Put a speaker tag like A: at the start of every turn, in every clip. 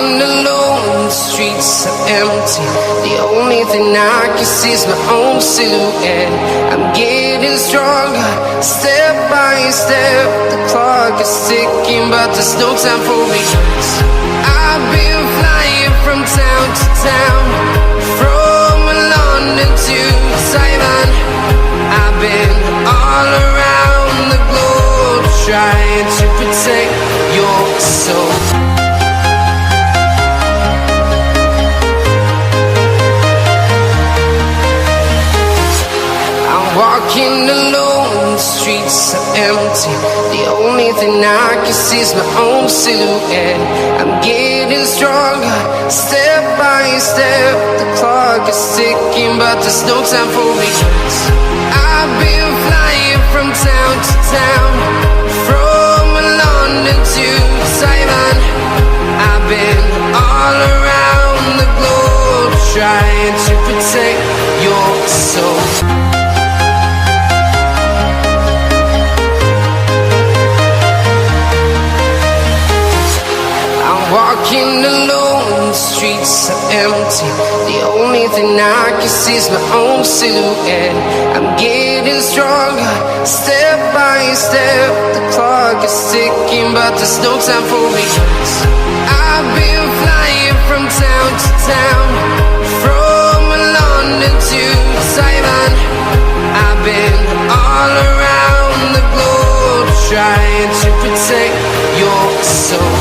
A: walking alone, the streets are empty. The only thing I can see is my own silhouette. I'm getting stronger, step by step. The clock is ticking, but there's no time for regrets. I've been flying from town to town, from London to Taiwan. I've been all around the globe, trying to protect your soul. Walking alone, the streets are empty. The only thing I can see is my own silhouette. I'm getting stronger, step by step. The clock is ticking, but there's no time for regrets. I've been flying from town to town, from London to Taiwan. I've been all around the globe, trying to protect your soul. Walking alone, the streets are empty. The only thing I can see is my own silhouette. I'm getting stronger, step by step. The clock is ticking, but there's no time for regrets. I've been flying from town to town, from London to Taiwan. I've been all around the globe, trying to protect your soul.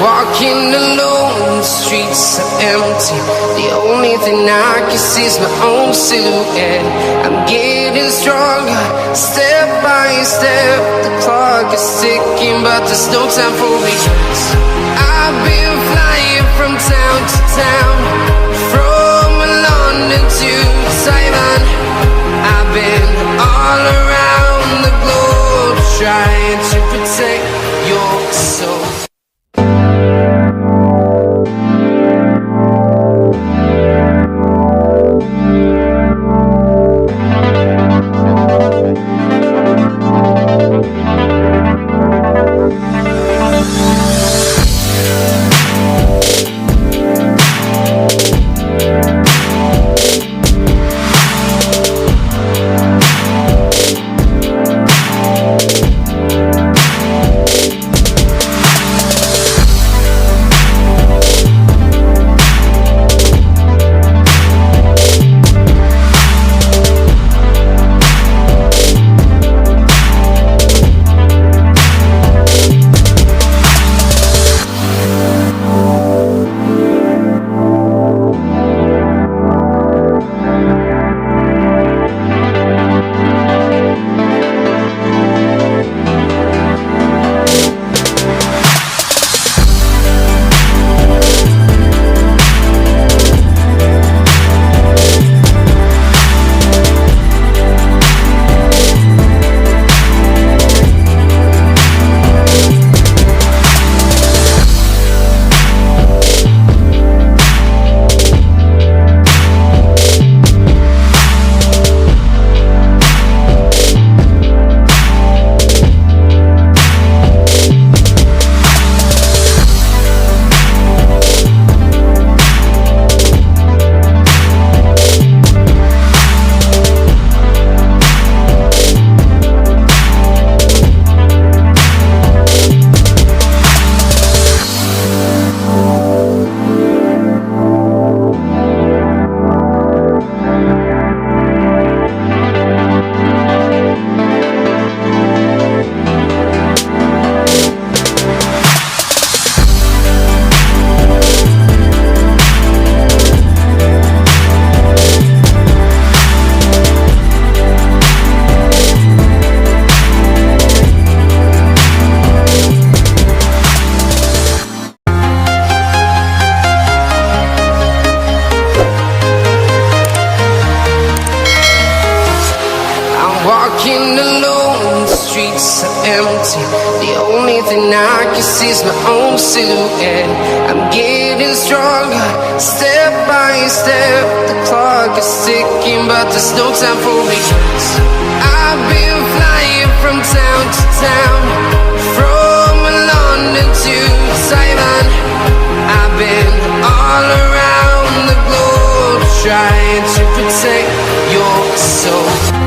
A: Walking alone, the streets are empty. The only thing I can see is my own silhouette. I'm getting stronger, step by step. The clock is ticking, but there's no time for regrets. I've been flying from town to town, from London to Taiwan. I've been all around the globe, trying to protect your soul. Walking alone, the streets are empty. The only thing I can see is my own silhouette. I'm getting stronger, step by step. The clock is ticking, but there's no time for regrets. I've been flying from town to town, from London to Taiwan. I've been all around the globe trying to protect your soul.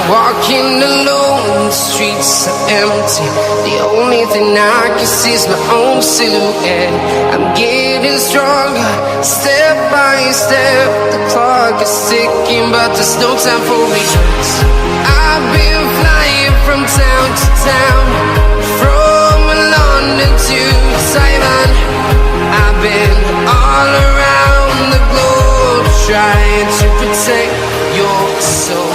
A: Walking alone, the streets are empty. The only thing I can see is my own silhouette. I'm getting stronger, step by step. The clock is ticking, but there's no time for regrets. I've been flying from town to town, from London to Taiwan. I've been all around the globe trying to protect your soul.